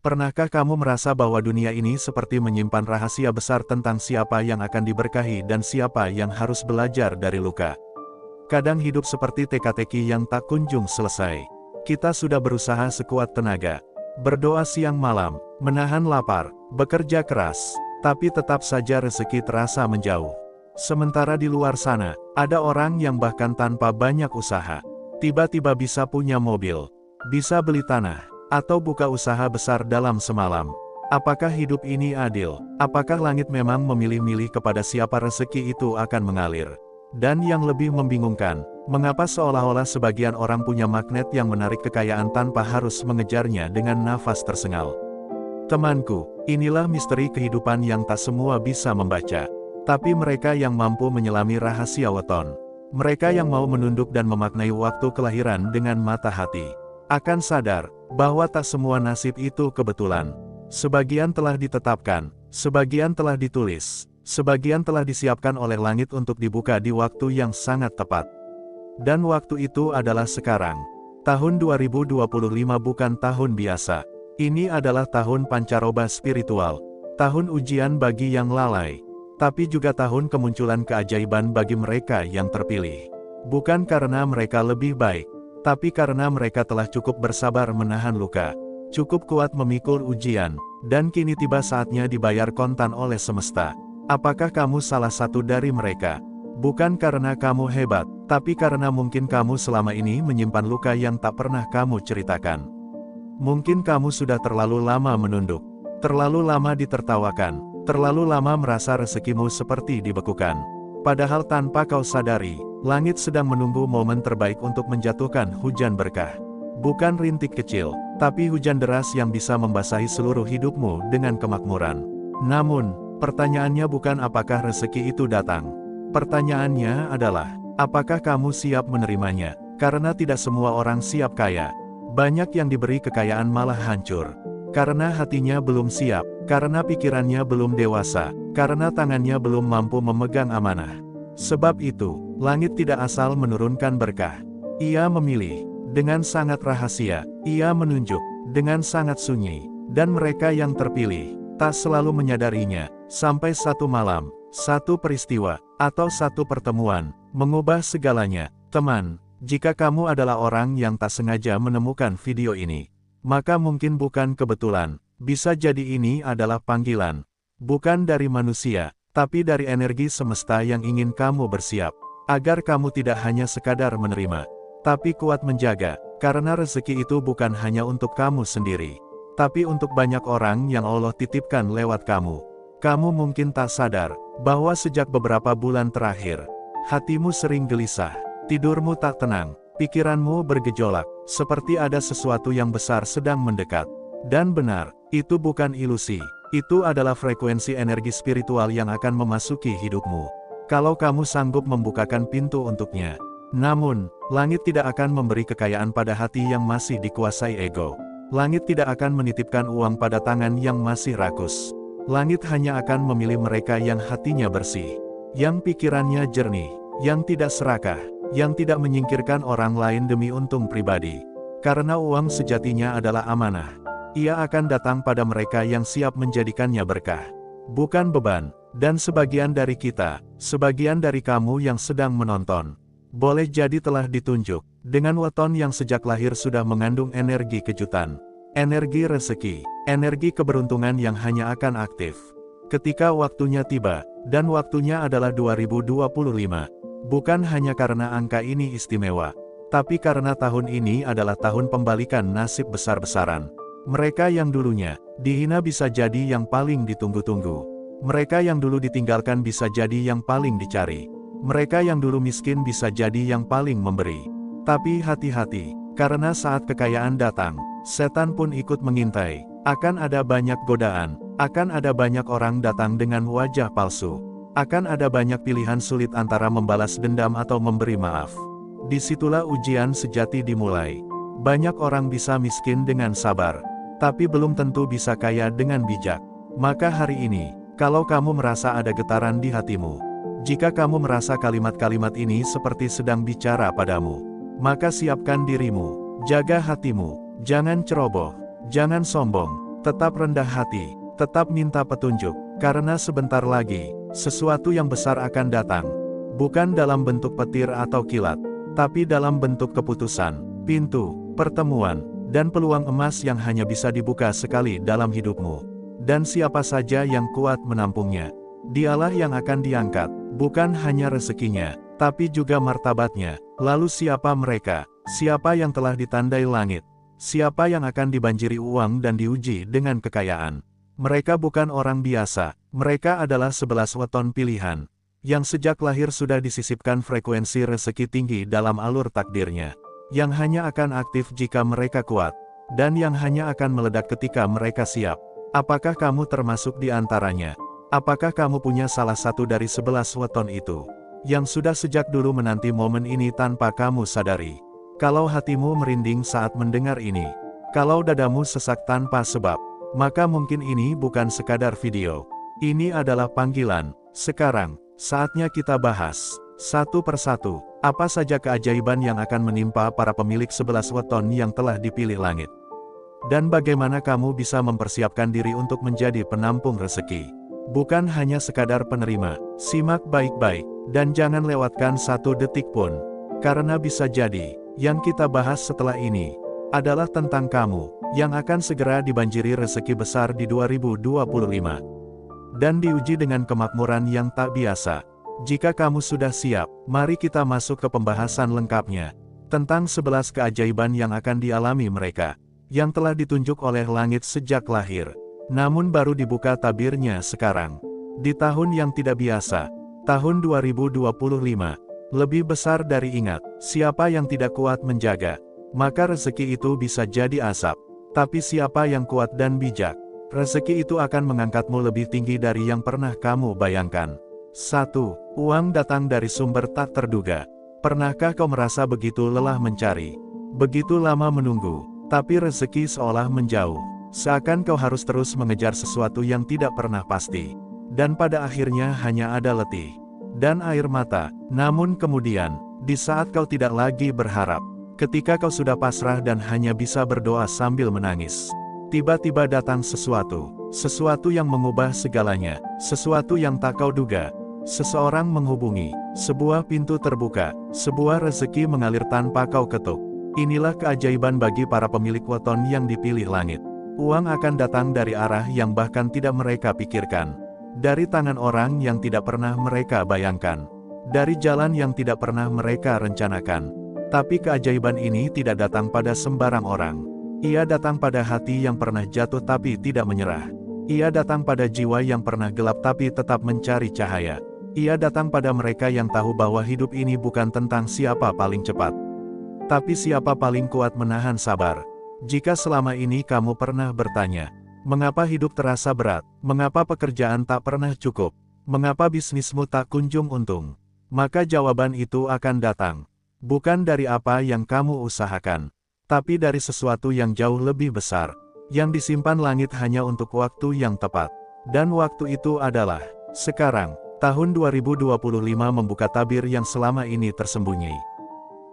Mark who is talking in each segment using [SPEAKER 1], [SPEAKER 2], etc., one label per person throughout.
[SPEAKER 1] Pernahkah kamu merasa bahwa dunia ini seperti menyimpan rahasia besar tentang siapa yang akan diberkahi dan siapa yang harus belajar dari luka? Kadang hidup seperti teka-teki yang tak kunjung selesai. Kita sudah berusaha sekuat tenaga, berdoa siang malam, menahan lapar, bekerja keras, tapi tetap saja rezeki terasa menjauh. Sementara di luar sana, ada orang yang bahkan tanpa banyak usaha, tiba-tiba bisa punya mobil, bisa beli tanah, atau buka usaha besar dalam semalam. Apakah hidup ini adil? Apakah langit memang memilih-milih kepada siapa rezeki itu akan mengalir? Dan yang lebih membingungkan, mengapa seolah-olah sebagian orang punya magnet yang menarik kekayaan tanpa harus mengejarnya dengan nafas tersengal? Temanku, inilah misteri kehidupan yang tak semua bisa membaca. Tapi mereka yang mampu menyelami rahasia weton, mereka yang mau menunduk dan memaknai waktu kelahiran dengan mata hati, akan sadar bahwa tak semua nasib itu kebetulan. Sebagian telah ditetapkan, sebagian telah ditulis, sebagian telah disiapkan oleh langit untuk dibuka di waktu yang sangat tepat. Dan waktu itu adalah sekarang. Tahun 2025 bukan tahun biasa. Ini adalah tahun pancaroba spiritual, tahun ujian bagi yang lalai, tapi juga tahun kemunculan keajaiban bagi mereka yang terpilih. Bukan karena mereka lebih baik, tapi karena mereka telah cukup bersabar menahan luka, cukup kuat memikul ujian, dan kini tiba saatnya dibayar kontan oleh semesta. Apakah kamu salah satu dari mereka? Bukan karena kamu hebat, tapi karena mungkin kamu selama ini menyimpan luka yang tak pernah kamu ceritakan. Mungkin kamu sudah terlalu lama menunduk, terlalu lama ditertawakan, terlalu lama merasa rezekimu seperti dibekukan. Padahal tanpa kau sadari, langit sedang menunggu momen terbaik untuk menjatuhkan hujan berkah. Bukan rintik kecil, tapi hujan deras yang bisa membasahi seluruh hidupmu dengan kemakmuran. Namun, pertanyaannya bukan apakah rezeki itu datang. Pertanyaannya adalah, apakah kamu siap menerimanya? Karena tidak semua orang siap kaya. Banyak yang diberi kekayaan malah hancur. Karena hatinya belum siap, karena pikirannya belum dewasa, karena tangannya belum mampu memegang amanah. Sebab itu, langit tidak asal menurunkan berkah. Ia memilih, dengan sangat rahasia, ia menunjuk, dengan sangat sunyi, dan mereka yang terpilih, tak selalu menyadarinya, sampai satu malam, satu peristiwa, atau satu pertemuan, mengubah segalanya. Teman, jika kamu adalah orang yang tak sengaja menemukan video ini, maka mungkin bukan kebetulan, bisa jadi ini adalah panggilan. Bukan dari manusia, tapi dari energi semesta yang ingin kamu bersiap, agar kamu tidak hanya sekadar menerima, tapi kuat menjaga, karena rezeki itu bukan hanya untuk kamu sendiri, tapi untuk banyak orang yang Allah titipkan lewat kamu. Kamu mungkin tak sadar, bahwa sejak beberapa bulan terakhir, hatimu sering gelisah, tidurmu tak tenang, pikiranmu bergejolak, seperti ada sesuatu yang besar sedang mendekat. Dan benar, itu bukan ilusi, itu adalah frekuensi energi spiritual yang akan memasuki hidupmu, kalau kamu sanggup membukakan pintu untuknya. Namun, langit tidak akan memberi kekayaan pada hati yang masih dikuasai ego. Langit tidak akan menitipkan uang pada tangan yang masih rakus. Langit hanya akan memilih mereka yang hatinya bersih, yang pikirannya jernih, yang tidak serakah, yang tidak menyingkirkan orang lain demi untung pribadi. Karena uang sejatinya adalah amanah. Ia akan datang pada mereka yang siap menjadikannya berkah, bukan beban. Dan sebagian dari kita, sebagian dari kamu yang sedang menonton, boleh jadi telah ditunjuk, dengan weton yang sejak lahir sudah mengandung energi kejutan, energi rezeki, energi keberuntungan yang hanya akan aktif ketika waktunya tiba, dan waktunya adalah 2025. Bukan hanya karena angka ini istimewa, tapi karena tahun ini adalah tahun pembalikan nasib besar-besaran. Mereka yang dulunya dihina bisa jadi yang paling ditunggu-tunggu. Mereka yang dulu ditinggalkan bisa jadi yang paling dicari. Mereka yang dulu miskin bisa jadi yang paling memberi. Tapi hati-hati, karena saat kekayaan datang, setan pun ikut mengintai. Akan ada banyak godaan, akan ada banyak orang datang dengan wajah palsu. Akan ada banyak pilihan sulit antara membalas dendam atau memberi maaf. Disitulah ujian sejati dimulai. Banyak orang bisa miskin dengan sabar, tapi belum tentu bisa kaya dengan bijak. Maka hari ini, kalau kamu merasa ada getaran di hatimu, jika kamu merasa kalimat-kalimat ini seperti sedang bicara padamu, maka siapkan dirimu, jaga hatimu, jangan ceroboh, jangan sombong, Tetap rendah hati, tetap minta petunjuk, karena sebentar lagi, sesuatu yang besar akan datang. Bukan dalam bentuk petir atau kilat, tapi dalam bentuk keputusan, pintu, pertemuan, dan peluang emas yang hanya bisa dibuka sekali dalam hidupmu. Dan siapa saja yang kuat menampungnya, dialah yang akan diangkat, bukan hanya rezekinya, tapi juga martabatnya. Lalu siapa mereka? Siapa yang telah ditandai langit? Siapa yang akan dibanjiri uang dan diuji dengan kekayaan? Mereka bukan orang biasa, mereka adalah 11 weton pilihan, yang sejak lahir sudah disisipkan frekuensi rezeki tinggi dalam alur takdirnya, yang hanya akan aktif jika mereka kuat, dan yang hanya akan meledak ketika mereka siap. Apakah kamu termasuk di antaranya? Apakah kamu punya salah satu dari 11 weton itu, yang sudah sejak dulu menanti momen ini tanpa kamu sadari? Kalau hatimu merinding saat mendengar ini, kalau dadamu sesak tanpa sebab, maka mungkin ini bukan sekadar video. Ini adalah panggilan. Sekarang, saatnya kita bahas, satu persatu, apa saja keajaiban yang akan menimpa para pemilik 11 weton yang telah dipilih langit. Dan bagaimana kamu bisa mempersiapkan diri untuk menjadi penampung rezeki. Bukan hanya sekadar penerima, simak baik-baik, dan jangan lewatkan satu detik pun. Karena bisa jadi, yang kita bahas setelah ini, adalah tentang kamu, yang akan segera dibanjiri rezeki besar di 2025. Dan diuji dengan kemakmuran yang tak biasa. Jika kamu sudah siap, mari kita masuk ke pembahasan lengkapnya, tentang 11 keajaiban yang akan dialami mereka, yang telah ditunjuk oleh langit sejak lahir, namun baru dibuka tabirnya sekarang. Di tahun yang tidak biasa, tahun 2025, lebih besar dari ingat, siapa yang tidak kuat menjaga, maka rezeki itu bisa jadi asap. Tapi siapa yang kuat dan bijak, rezeki itu akan mengangkatmu lebih tinggi dari yang pernah kamu bayangkan. 1. Uang datang dari sumber tak terduga. Pernahkah kau merasa begitu lelah mencari, begitu lama menunggu, tapi rezeki seolah menjauh? Seakan kau harus terus mengejar sesuatu yang tidak pernah pasti, dan pada akhirnya hanya ada letih dan air mata. Namun kemudian, di saat kau tidak lagi berharap, ketika kau sudah pasrah dan hanya bisa berdoa sambil menangis, tiba-tiba datang sesuatu yang mengubah segalanya, sesuatu yang tak kau duga. Seseorang menghubungi, sebuah pintu terbuka, sebuah rezeki mengalir tanpa kau ketuk. Inilah keajaiban bagi para pemilik weton yang dipilih langit. Uang akan datang dari arah yang bahkan tidak mereka pikirkan, dari tangan orang yang tidak pernah mereka bayangkan, dari jalan yang tidak pernah mereka rencanakan. Tapi keajaiban ini tidak datang pada sembarang orang. Ia datang pada hati yang pernah jatuh tapi tidak menyerah. Ia datang pada jiwa yang pernah gelap tapi tetap mencari cahaya. Ia datang pada mereka yang tahu bahwa hidup ini bukan tentang siapa paling cepat, tapi siapa paling kuat menahan sabar. Jika selama ini kamu pernah bertanya, mengapa hidup terasa berat, mengapa pekerjaan tak pernah cukup, mengapa bisnismu tak kunjung untung, maka jawaban itu akan datang. Bukan dari apa yang kamu usahakan, tapi dari sesuatu yang jauh lebih besar, yang disimpan langit hanya untuk waktu yang tepat. Dan waktu itu adalah sekarang. Tahun 2025 membuka tabir yang selama ini tersembunyi.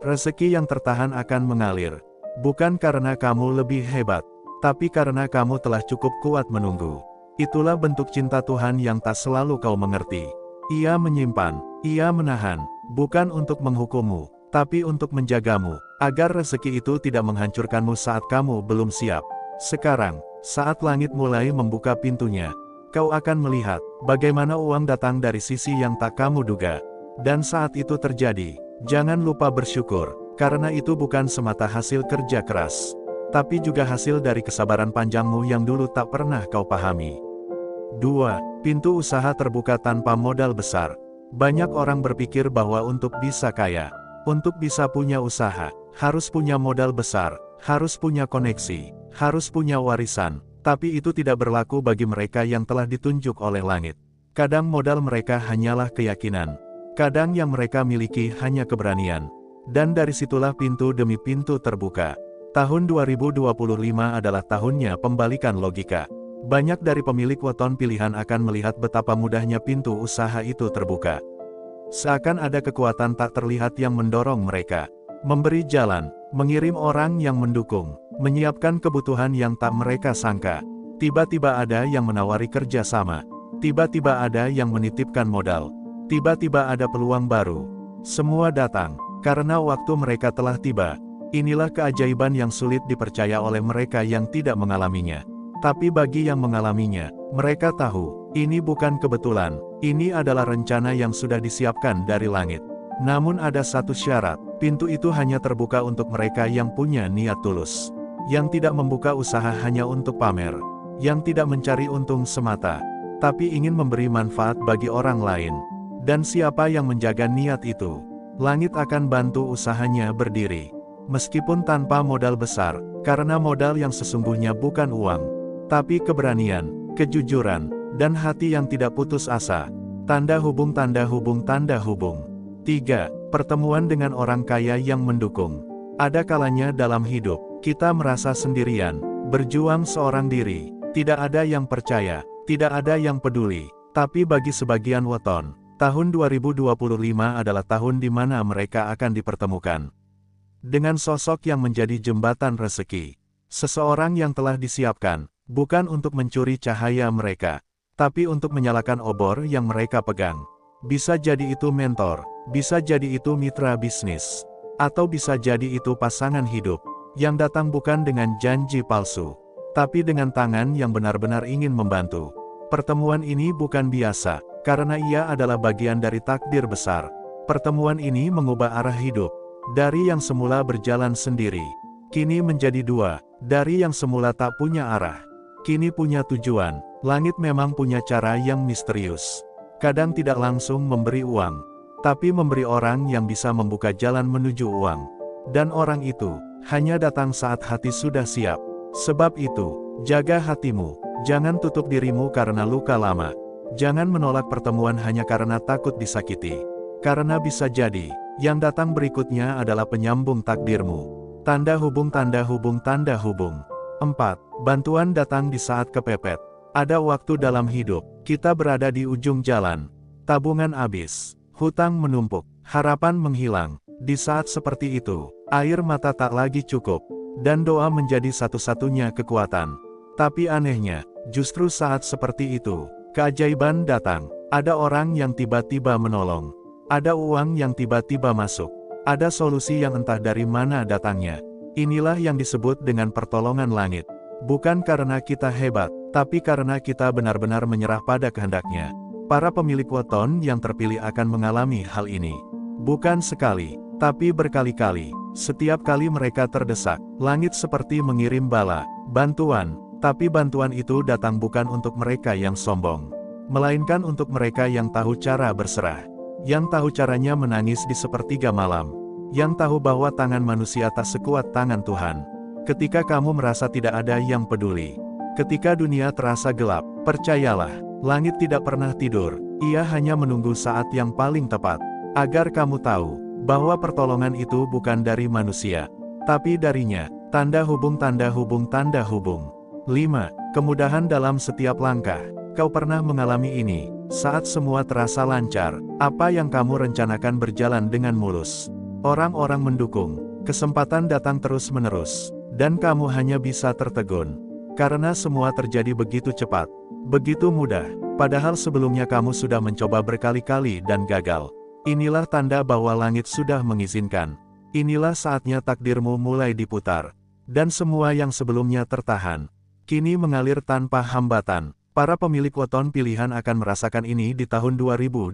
[SPEAKER 1] Rezeki yang tertahan akan mengalir, bukan karena kamu lebih hebat, tapi karena kamu telah cukup kuat menunggu. Itulah bentuk cinta Tuhan yang tak selalu kau mengerti. Ia menyimpan, ia menahan, bukan untuk menghukummu, tapi untuk menjagamu, agar rezeki itu tidak menghancurkanmu saat kamu belum siap. Sekarang, saat langit mulai membuka pintunya, kau akan melihat bagaimana uang datang dari sisi yang tak kamu duga. Dan saat itu terjadi, jangan lupa bersyukur, karena itu bukan semata hasil kerja keras, tapi juga hasil dari kesabaran panjangmu yang dulu tak pernah kau pahami. 2. Pintu usaha terbuka tanpa modal besar. Banyak orang berpikir bahwa untuk bisa kaya, untuk bisa punya usaha, harus punya modal besar, harus punya koneksi, harus punya warisan. Tapi itu tidak berlaku bagi mereka yang telah ditunjuk oleh langit. Kadang modal mereka hanyalah keyakinan. Kadang yang mereka miliki hanya keberanian. Dan dari situlah pintu demi pintu terbuka. Tahun 2025 adalah tahunnya pembalikan logika. Banyak dari pemilik weton pilihan akan melihat betapa mudahnya pintu usaha itu terbuka. Seakan ada kekuatan tak terlihat yang mendorong mereka, memberi jalan, mengirim orang yang mendukung, menyiapkan kebutuhan yang tak mereka sangka. Tiba-tiba ada yang menawari kerja sama. Tiba-tiba ada yang menitipkan modal. Tiba-tiba ada peluang baru. Semua datang, karena waktu mereka telah tiba. Inilah keajaiban yang sulit dipercaya oleh mereka yang tidak mengalaminya. Tapi bagi yang mengalaminya, mereka tahu, ini bukan kebetulan, ini adalah rencana yang sudah disiapkan dari langit. Namun ada satu syarat, pintu itu hanya terbuka untuk mereka yang punya niat tulus. Yang tidak membuka usaha hanya untuk pamer. Yang tidak mencari untung semata, tapi ingin memberi manfaat bagi orang lain. Dan siapa yang menjaga niat itu, langit akan bantu usahanya berdiri. Meskipun tanpa modal besar, karena modal yang sesungguhnya bukan uang, tapi keberanian, kejujuran, dan hati yang tidak putus asa. Tanda hubung, tanda hubung, tanda hubung. 3. Pertemuan dengan orang kaya yang mendukung. Ada kalanya dalam hidup, kita merasa sendirian, berjuang seorang diri. Tidak ada yang percaya, tidak ada yang peduli. Tapi bagi sebagian weton, tahun 2025 adalah tahun di mana mereka akan dipertemukan dengan sosok yang menjadi jembatan rezeki. Seseorang yang telah disiapkan, bukan untuk mencuri cahaya mereka, tapi untuk menyalakan obor yang mereka pegang. Bisa jadi itu mentor, bisa jadi itu mitra bisnis, atau bisa jadi itu pasangan hidup, yang datang bukan dengan janji palsu, tapi dengan tangan yang benar-benar ingin membantu. Pertemuan ini bukan biasa, karena ia adalah bagian dari takdir besar. Pertemuan ini mengubah arah hidup. Dari yang semula berjalan sendiri, kini menjadi dua. Dari yang semula tak punya arah, kini punya tujuan. Langit memang punya cara yang misterius. Kadang tidak langsung memberi uang, tapi memberi orang yang bisa membuka jalan menuju uang. Dan orang itu hanya datang saat hati sudah siap. Sebab itu, jaga hatimu, jangan tutup dirimu karena luka lama. Jangan menolak pertemuan hanya karena takut disakiti. Karena bisa jadi, yang datang berikutnya adalah penyambung takdirmu. Tanda hubung, tanda hubung, tanda hubung. 4. Bantuan datang di saat kepepet. Ada waktu dalam hidup, kita berada di ujung jalan. Tabungan habis, hutang menumpuk, harapan menghilang. Di saat seperti itu, air mata tak lagi cukup, dan doa menjadi satu-satunya kekuatan. Tapi anehnya, justru saat seperti itu, keajaiban datang. Ada orang yang tiba-tiba menolong. Ada uang yang tiba-tiba masuk. Ada solusi yang entah dari mana datangnya. Inilah yang disebut dengan pertolongan langit. Bukan karena kita hebat, tapi karena kita benar-benar menyerah pada kehendaknya. Para pemilik weton yang terpilih akan mengalami hal ini. Bukan sekali, tapi berkali-kali. Setiap kali mereka terdesak, langit seperti mengirim bala, bantuan. Tapi bantuan itu datang bukan untuk mereka yang sombong, melainkan untuk mereka yang tahu cara berserah. Yang tahu caranya menangis di sepertiga malam. Yang tahu bahwa tangan manusia tak sekuat tangan Tuhan. Ketika kamu merasa tidak ada yang peduli. Ketika dunia terasa gelap, percayalah, langit tidak pernah tidur. Ia hanya menunggu saat yang paling tepat. Agar kamu tahu, bahwa pertolongan itu bukan dari manusia, tapi darinya. Tanda hubung, tanda hubung, tanda hubung. 5. Kemudahan dalam setiap langkah. Kau pernah mengalami ini, saat semua terasa lancar, apa yang kamu rencanakan berjalan dengan mulus. Orang-orang mendukung, kesempatan datang terus-menerus, dan kamu hanya bisa tertegun. Karena semua terjadi begitu cepat, begitu mudah, padahal sebelumnya kamu sudah mencoba berkali-kali dan gagal. Inilah tanda bahwa langit sudah mengizinkan. Inilah saatnya takdirmu mulai diputar. Dan semua yang sebelumnya tertahan, kini mengalir tanpa hambatan. Para pemilik weton pilihan akan merasakan ini di tahun 2025.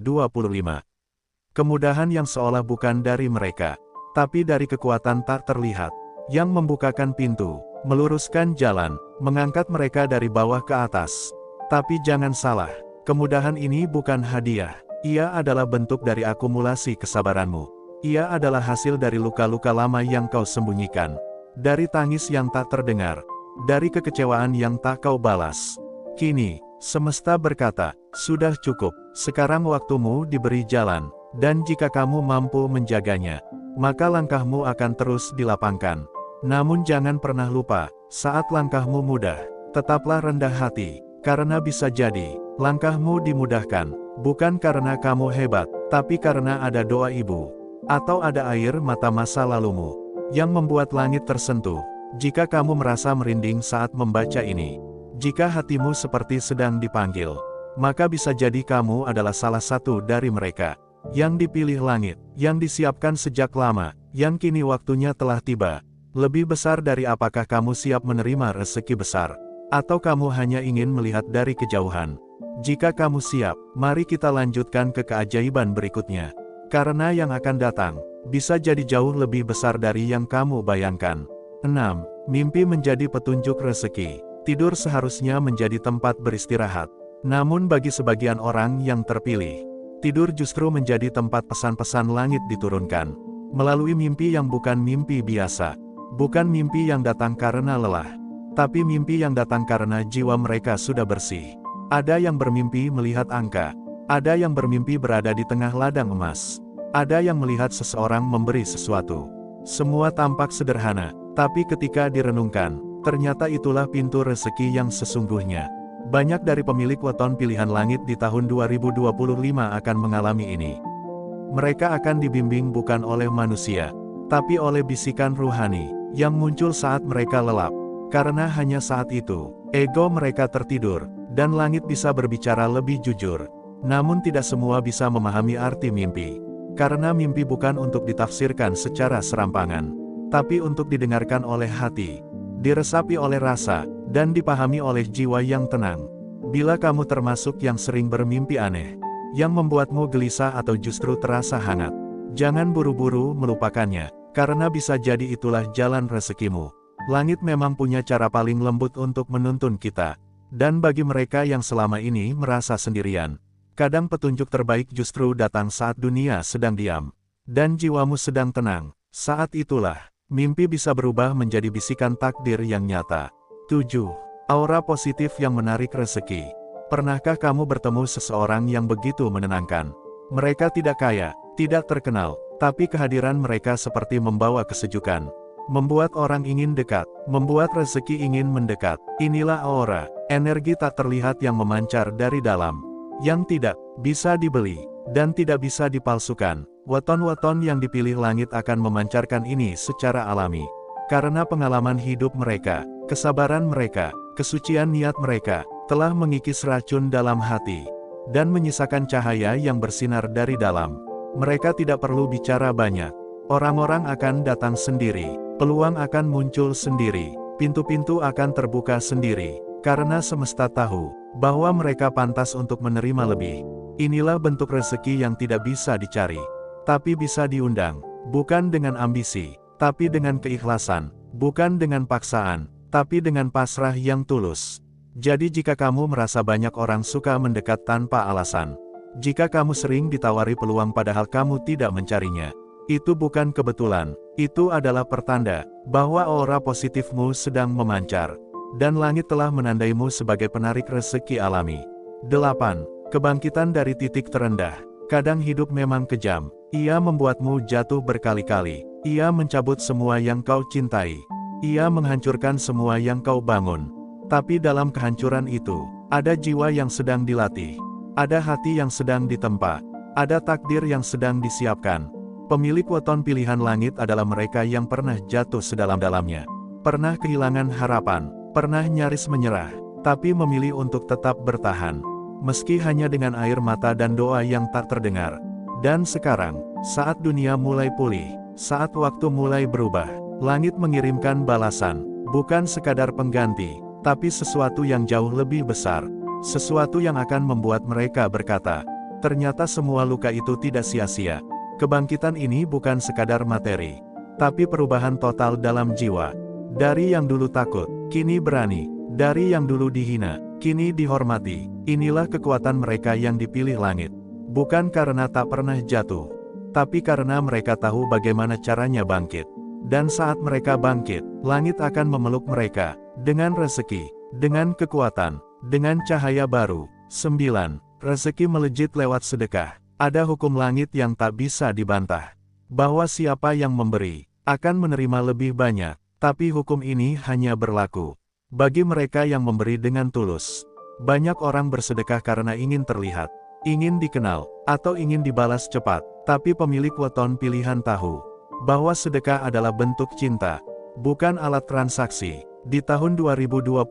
[SPEAKER 1] Kemudahan yang seolah bukan dari mereka, tapi dari kekuatan tak terlihat, yang membukakan pintu, meluruskan jalan, mengangkat mereka dari bawah ke atas. Tapi jangan salah, kemudahan ini bukan hadiah. Ia adalah bentuk dari akumulasi kesabaranmu. Ia adalah hasil dari luka-luka lama yang kau sembunyikan. Dari tangis yang tak terdengar. Dari kekecewaan yang tak kau balas. Kini, semesta berkata, sudah cukup, sekarang waktumu diberi jalan, dan jika kamu mampu menjaganya, maka langkahmu akan terus dilapangkan. Namun jangan pernah lupa, saat langkahmu mudah, tetaplah rendah hati, karena bisa jadi, langkahmu dimudahkan, bukan karena kamu hebat, tapi karena ada doa ibu, atau ada air mata masa lalumu, yang membuat langit tersentuh. Jika kamu merasa merinding saat membaca ini, Jika hatimu seperti sedang dipanggil, maka bisa jadi kamu adalah salah satu dari mereka yang dipilih langit, yang disiapkan sejak lama, yang kini waktunya telah tiba. Lebih besar dari apakah kamu siap menerima rezeki besar, atau kamu hanya ingin melihat dari kejauhan? Jika kamu siap, mari kita lanjutkan ke keajaiban berikutnya. Karena yang akan datang bisa jadi jauh lebih besar dari yang kamu bayangkan. 6. Mimpi menjadi petunjuk rezeki. Tidur seharusnya menjadi tempat beristirahat. Namun bagi sebagian orang yang terpilih, tidur justru menjadi tempat pesan-pesan langit diturunkan. Melalui mimpi yang bukan mimpi biasa. Bukan mimpi yang datang karena lelah, tapi mimpi yang datang karena jiwa mereka sudah bersih. Ada yang bermimpi melihat angka. Ada yang bermimpi berada di tengah ladang emas. Ada yang melihat seseorang memberi sesuatu. Semua tampak sederhana, tapi ketika direnungkan, ternyata itulah pintu rezeki yang sesungguhnya. Banyak dari pemilik weton pilihan langit di tahun 2025 akan mengalami ini. Mereka akan dibimbing bukan oleh manusia, tapi oleh bisikan ruhani, yang muncul saat mereka lelap. Karena hanya saat itu, ego mereka tertidur, dan langit bisa berbicara lebih jujur. Namun tidak semua bisa memahami arti mimpi. Karena mimpi bukan untuk ditafsirkan secara serampangan, tapi untuk didengarkan oleh hati, diresapi oleh rasa, dan dipahami oleh jiwa yang tenang. Bila kamu termasuk yang sering bermimpi aneh, yang membuatmu gelisah atau justru terasa hangat, jangan buru-buru melupakannya, karena bisa jadi itulah jalan rezekimu. Langit memang punya cara paling lembut untuk menuntun kita. Dan bagi mereka yang selama ini merasa sendirian, kadang petunjuk terbaik justru datang saat dunia sedang diam, dan jiwamu sedang tenang. Saat itulah, mimpi bisa berubah menjadi bisikan takdir yang nyata. 7. Aura positif yang menarik rezeki. Pernahkah kamu bertemu seseorang yang begitu menenangkan? Mereka tidak kaya, tidak terkenal, tapi kehadiran mereka seperti membawa kesejukan. Membuat orang ingin dekat, membuat rezeki ingin mendekat. Inilah aura, energi tak terlihat yang memancar dari dalam, yang tidak bisa dibeli, dan tidak bisa dipalsukan. Weton-weton yang dipilih langit akan memancarkan ini secara alami. Karena pengalaman hidup mereka, kesabaran mereka, kesucian niat mereka, telah mengikis racun dalam hati, dan menyisakan cahaya yang bersinar dari dalam. Mereka tidak perlu bicara banyak. Orang-orang akan datang sendiri. Peluang akan muncul sendiri, pintu-pintu akan terbuka sendiri, karena semesta tahu bahwa mereka pantas untuk menerima lebih. Inilah bentuk rezeki yang tidak bisa dicari, tapi bisa diundang, bukan dengan ambisi, tapi dengan keikhlasan, bukan dengan paksaan, tapi dengan pasrah yang tulus. Jadi jika kamu merasa banyak orang suka mendekat tanpa alasan, jika kamu sering ditawari peluang padahal kamu tidak mencarinya, itu bukan kebetulan, itu adalah pertanda bahwa aura positifmu sedang memancar, dan langit telah menandaimu sebagai penarik rezeki alami. 8. Kebangkitan dari titik terendah. Kadang hidup memang kejam, ia membuatmu jatuh berkali-kali, ia mencabut semua yang kau cintai, ia menghancurkan semua yang kau bangun. Tapi dalam kehancuran itu, ada jiwa yang sedang dilatih, ada hati yang sedang ditempa, ada takdir yang sedang disiapkan. Pemilik weton pilihan langit adalah mereka yang pernah jatuh sedalam-dalamnya, pernah kehilangan harapan, pernah nyaris menyerah, tapi memilih untuk tetap bertahan, meski hanya dengan air mata dan doa yang tak terdengar. Dan sekarang, saat dunia mulai pulih, saat waktu mulai berubah, langit mengirimkan balasan, bukan sekadar pengganti, tapi sesuatu yang jauh lebih besar, sesuatu yang akan membuat mereka berkata, ternyata semua luka itu tidak sia-sia. Kebangkitan ini bukan sekadar materi, tapi perubahan total dalam jiwa. Dari yang dulu takut, kini berani. Dari yang dulu dihina, kini dihormati. Inilah kekuatan mereka yang dipilih langit. Bukan karena tak pernah jatuh, tapi karena mereka tahu bagaimana caranya bangkit. Dan saat mereka bangkit, langit akan memeluk mereka, dengan rezeki, dengan kekuatan, dengan cahaya baru. 9. Rezeki melejit lewat sedekah. Ada hukum langit yang tak bisa dibantah, bahwa siapa yang memberi, akan menerima lebih banyak, tapi hukum ini hanya berlaku bagi mereka yang memberi dengan tulus. Banyak orang bersedekah karena ingin terlihat, ingin dikenal, atau ingin dibalas cepat, tapi pemilik weton pilihan tahu bahwa sedekah adalah bentuk cinta, bukan alat transaksi. Di tahun 2025,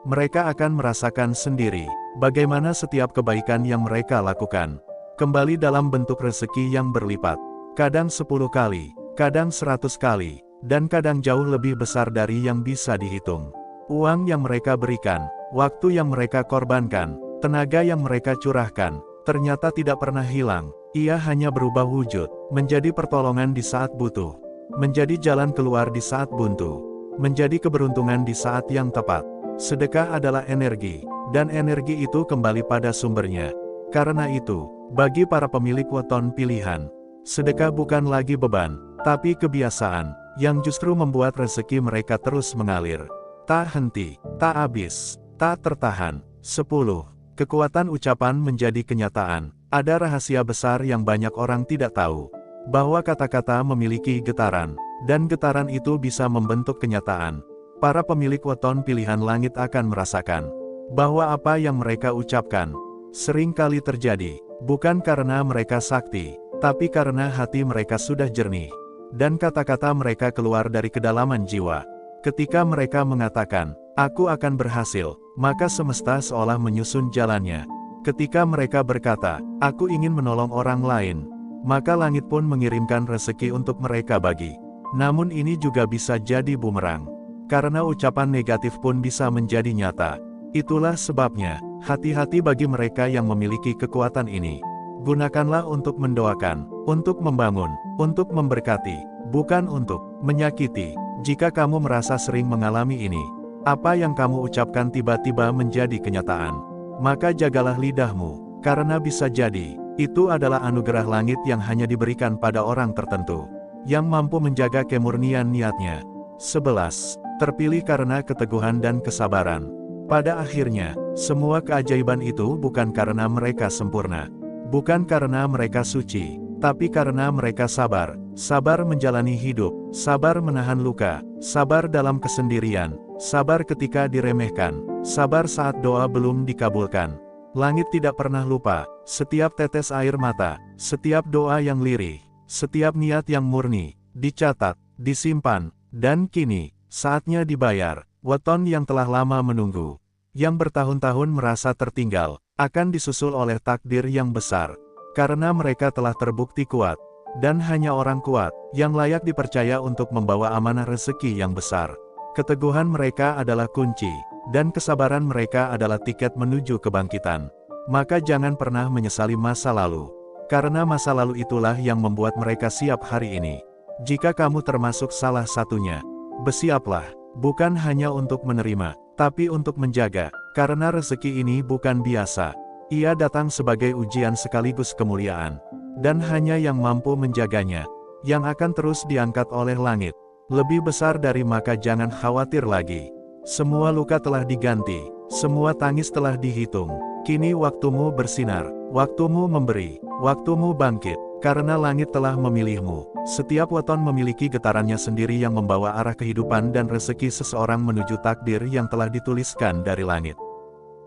[SPEAKER 1] Mereka akan merasakan sendiri bagaimana setiap kebaikan yang mereka lakukan kembali dalam bentuk rezeki yang berlipat. Kadang 10 kali, kadang 100 kali, dan kadang jauh lebih besar dari yang bisa dihitung. Uang yang mereka berikan, waktu yang mereka korbankan, tenaga yang mereka curahkan, ternyata tidak pernah hilang. Ia hanya berubah wujud, menjadi pertolongan di saat butuh, menjadi jalan keluar di saat buntu, menjadi keberuntungan di saat yang tepat. Sedekah adalah energi, dan energi itu kembali pada sumbernya. Karena itu, bagi para pemilik weton pilihan, sedekah bukan lagi beban, tapi kebiasaan, yang justru membuat rezeki mereka terus mengalir. Tak henti, tak habis, tak tertahan. 10. Kekuatan ucapan menjadi kenyataan. Ada rahasia besar yang banyak orang tidak tahu, bahwa kata-kata memiliki getaran, dan getaran itu bisa membentuk kenyataan. Para pemilik weton pilihan langit akan merasakan bahwa apa yang mereka ucapkan sering kali terjadi, bukan karena mereka sakti, tapi karena hati mereka sudah jernih, dan kata-kata mereka keluar dari kedalaman jiwa. Ketika mereka mengatakan, "Aku akan berhasil," maka semesta seolah menyusun jalannya. Ketika mereka berkata, "Aku ingin menolong orang lain," maka langit pun mengirimkan rezeki untuk mereka bagi. Namun ini juga bisa jadi bumerang, karena ucapan negatif pun bisa menjadi nyata. Itulah sebabnya, hati-hati bagi mereka yang memiliki kekuatan ini. Gunakanlah untuk mendoakan, untuk membangun, untuk memberkati, bukan untuk menyakiti. Jika kamu merasa sering mengalami ini, apa yang kamu ucapkan tiba-tiba menjadi kenyataan, maka jagalah lidahmu, karena bisa jadi, itu adalah anugerah langit yang hanya diberikan pada orang tertentu, yang mampu menjaga kemurnian niatnya. 11. Terpilih karena keteguhan dan kesabaran. Pada akhirnya, semua keajaiban itu bukan karena mereka sempurna, bukan karena mereka suci, tapi karena mereka sabar. Sabar menjalani hidup, sabar menahan luka, sabar dalam kesendirian, sabar ketika diremehkan, sabar saat doa belum dikabulkan. Langit tidak pernah lupa, setiap tetes air mata, setiap doa yang lirih, setiap niat yang murni, dicatat, disimpan, dan kini, saatnya dibayar. Weton yang telah lama menunggu, yang bertahun-tahun merasa tertinggal, akan disusul oleh takdir yang besar. Karena mereka telah terbukti kuat, dan hanya orang kuat, yang layak dipercaya untuk membawa amanah rezeki yang besar. Keteguhan mereka adalah kunci, dan kesabaran mereka adalah tiket menuju kebangkitan. Maka jangan pernah menyesali masa lalu, karena masa lalu itulah yang membuat mereka siap hari ini. Jika kamu termasuk salah satunya, bersiaplah, bukan hanya untuk menerima, tapi untuk menjaga, karena rezeki ini bukan biasa. Ia datang sebagai ujian sekaligus kemuliaan, dan hanya yang mampu menjaganya, yang akan terus diangkat oleh langit. Lebih besar dari maka jangan khawatir lagi. Semua luka telah diganti, semua tangis telah dihitung. Kini waktumu bersinar, waktumu memberi, waktumu bangkit, karena langit telah memilihmu. Setiap weton memiliki getarannya sendiri yang membawa arah kehidupan dan rezeki seseorang menuju takdir yang telah dituliskan dari langit.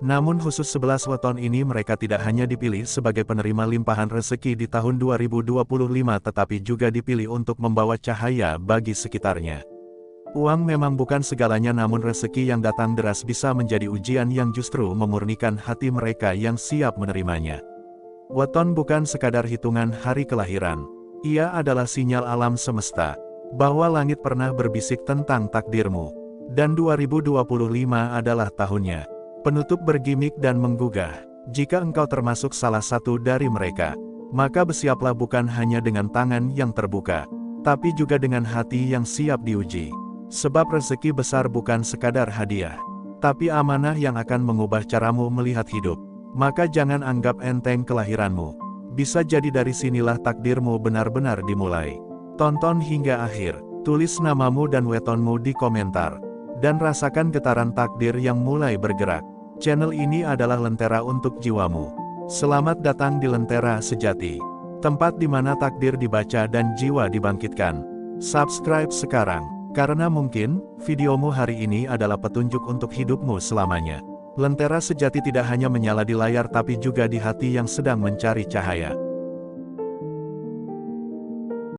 [SPEAKER 1] Namun khusus 11 weton ini mereka tidak hanya dipilih sebagai penerima limpahan rezeki di tahun 2025 tetapi juga dipilih untuk membawa cahaya bagi sekitarnya. Uang memang bukan segalanya namun rezeki yang datang deras bisa menjadi ujian yang justru memurnikan hati mereka yang siap menerimanya. Weton bukan sekadar hitungan hari kelahiran. Ia adalah sinyal alam semesta, bahwa langit pernah berbisik tentang takdirmu. Dan 2025 adalah tahunnya. Penutup bergimik dan menggugah. Jika engkau termasuk salah satu dari mereka, maka bersiaplah bukan hanya dengan tangan yang terbuka, tapi juga dengan hati yang siap diuji. Sebab rezeki besar bukan sekadar hadiah, tapi amanah yang akan mengubah caramu melihat hidup. Maka jangan anggap enteng kelahiranmu. Bisa jadi dari sinilah takdirmu benar-benar dimulai. Tonton hingga akhir, tulis namamu dan wetonmu di komentar, dan rasakan getaran takdir yang mulai bergerak. Channel ini adalah lentera untuk jiwamu. Selamat datang di Lentera Sejati, tempat di mana takdir dibaca dan jiwa dibangkitkan. Subscribe sekarang, karena mungkin videomu hari ini adalah petunjuk untuk hidupmu selamanya. Lentera Sejati tidak hanya menyala di layar tapi juga di hati yang sedang mencari cahaya.